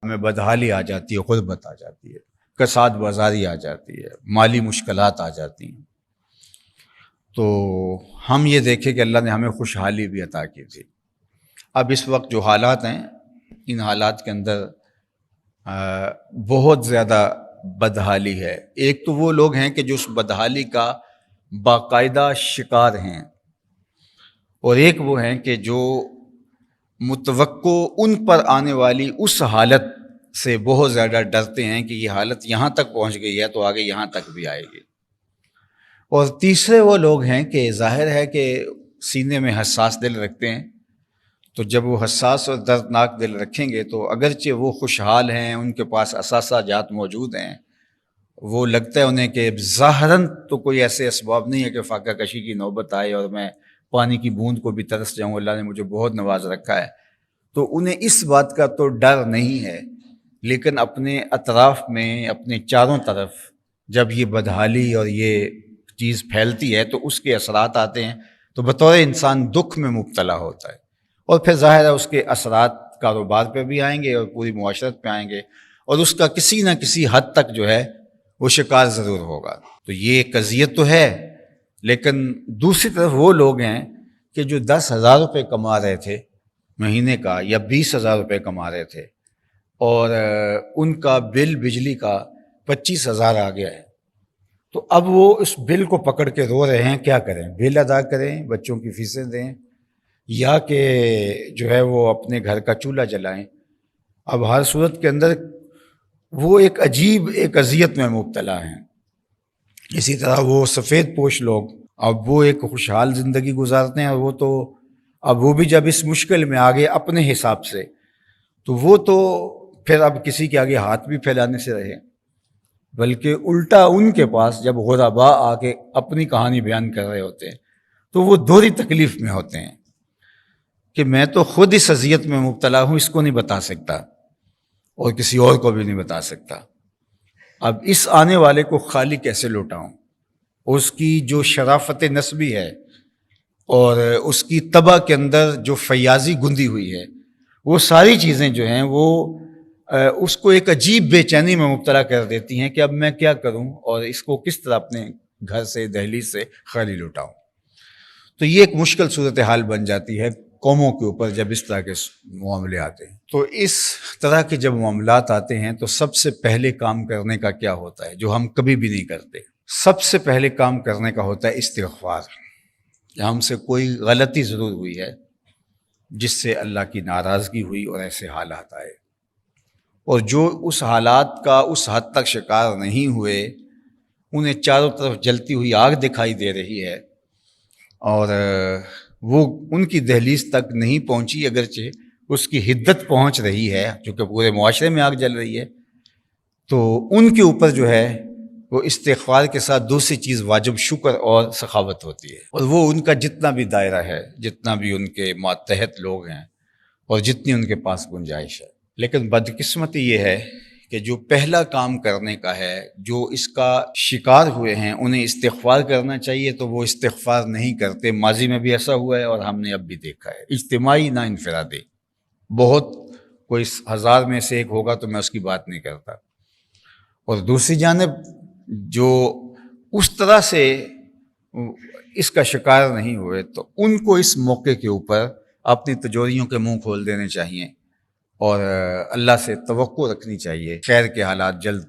میں بدحالی آ جاتی ہے، غربت آ جاتی ہے، کساد بازاری آ جاتی ہے، مالی مشکلات آ جاتی ہیں۔ تو ہم یہ دیکھیں کہ اللہ نے ہمیں خوشحالی بھی عطا کی تھی۔ اب اس وقت جو حالات ہیں، ان حالات کے اندر بہت زیادہ بدحالی ہے۔ ایک تو وہ لوگ ہیں کہ جو اس بدحالی کا باقاعدہ شکار ہیں، اور ایک وہ ہیں کہ جو متوقع ان پر آنے والی اس حالت سے بہت زیادہ ڈرتے ہیں کہ یہ حالت یہاں تک پہنچ گئی ہے تو آگے یہاں تک بھی آئے گی۔ اور تیسرے وہ لوگ ہیں کہ ظاہر ہے کہ سینے میں حساس دل رکھتے ہیں، تو جب وہ حساس اور دردناک دل رکھیں گے تو اگرچہ وہ خوشحال ہیں، ان کے پاس اثاثہ جات موجود ہیں، وہ لگتا ہے انہیں کہ ظاہراً تو کوئی ایسے اسباب نہیں ہے کہ فاقہ کشی کی نوبت آئے اور میں پانی کی بوند کو بھی ترس جاؤں، اللہ نے مجھے بہت نواز رکھا ہے، تو انہیں اس بات کا تو ڈر نہیں ہے، لیکن اپنے اطراف میں، اپنے چاروں طرف جب یہ بدحالی اور یہ چیز پھیلتی ہے تو اس کے اثرات آتے ہیں، تو بطور انسان دکھ میں مبتلا ہوتا ہے، اور پھر ظاہر ہے اس کے اثرات کاروبار پہ بھی آئیں گے اور پوری معاشرت پہ آئیں گے، اور اس کا کسی نہ کسی حد تک جو ہے وہ شکار ضرور ہوگا۔ تو یہ ایک اذیت تو ہے، لیکن دوسری طرف وہ لوگ ہیں کہ جو 10,000 روپے کما رہے تھے مہینے کا یا 20,000 روپے کما رہے تھے، اور ان کا بل بجلی کا 25,000 آ گیا ہے، تو اب وہ اس بل کو پکڑ کے رو رہے ہیں، کیا کریں؟ بل ادا کریں، بچوں کی فیسیں دیں، یا کہ جو ہے وہ اپنے گھر کا چولہا جلائیں۔ اب ہر صورت کے اندر وہ ایک عجیب ایک اذیت میں مبتلا ہیں۔ اسی طرح وہ سفید پوش لوگ، اب وہ ایک خوشحال زندگی گزارتے ہیں، اور وہ تو اب وہ بھی جب اس مشکل میں آگے اپنے حساب سے، تو وہ تو پھر اب کسی کے آگے ہاتھ بھی پھیلانے سے رہے، بلکہ الٹا ان کے پاس جب غرباء آ کے اپنی کہانی بیان کر رہے ہوتے ہیں تو وہ دوہری تکلیف میں ہوتے ہیں کہ میں تو خود اس اذیت میں مبتلا ہوں، اس کو نہیں بتا سکتا اور کسی اور کو بھی نہیں بتا سکتا، اب اس آنے والے کو خالی کیسے لوٹاؤں؟ اس کی جو شرافت نسبی ہے اور اس کی طبع کے اندر جو فیاضی گندی ہوئی ہے، وہ ساری چیزیں جو ہیں وہ اس کو ایک عجیب بے چینی میں مبتلا کر دیتی ہیں کہ اب میں کیا کروں اور اس کو کس طرح اپنے گھر سے، دہلیز سے خالی لوٹاؤں۔ تو یہ ایک مشکل صورتحال بن جاتی ہے قوموں کے اوپر جب اس طرح کے معاملے آتے ہیں۔ تو اس طرح کے جب معاملات آتے ہیں تو سب سے پہلے کام کرنے کا کیا ہوتا ہے، جو ہم کبھی بھی نہیں کرتے؟ سب سے پہلے کام کرنے کا ہوتا ہے استغفار، کہ ہم سے کوئی غلطی ضرور ہوئی ہے جس سے اللہ کی ناراضگی ہوئی اور ایسے حالات آئے، اور جو اس حالات کا اس حد تک شکار نہیں ہوئے، انہیں چاروں طرف جلتی ہوئی آگ دکھائی دے رہی ہے اور وہ ان کی دہلیز تک نہیں پہنچی، اگرچہ اس کی حدت پہنچ رہی ہے چونکہ پورے معاشرے میں آگ جل رہی ہے، تو ان کے اوپر جو ہے وہ استغفار کے ساتھ دوسری چیز واجب شکر اور سخاوت ہوتی ہے، اور وہ ان کا جتنا بھی دائرہ ہے، جتنا بھی ان کے ماتحت لوگ ہیں اور جتنی ان کے پاس گنجائش ہے۔ لیکن بدقسمتی یہ ہے کہ جو پہلا کام کرنے کا ہے، جو اس کا شکار ہوئے ہیں، انہیں استغفار کرنا چاہیے تو وہ استغفار نہیں کرتے۔ ماضی میں بھی ایسا ہوا ہے اور ہم نے اب بھی دیکھا ہے، اجتماعی نہ انفرادی، بہت کوئی 1000 میں سے ایک ہوگا تو میں اس کی بات نہیں کرتا، اور دوسری جانب جو اس طرح سے اس کا شکار نہیں ہوئے تو ان کو اس موقع کے اوپر اپنی تجوریوں کے منہ کھول دینے چاہیے اور اللہ سے توقع رکھنی چاہیے خیر کے حالات جلد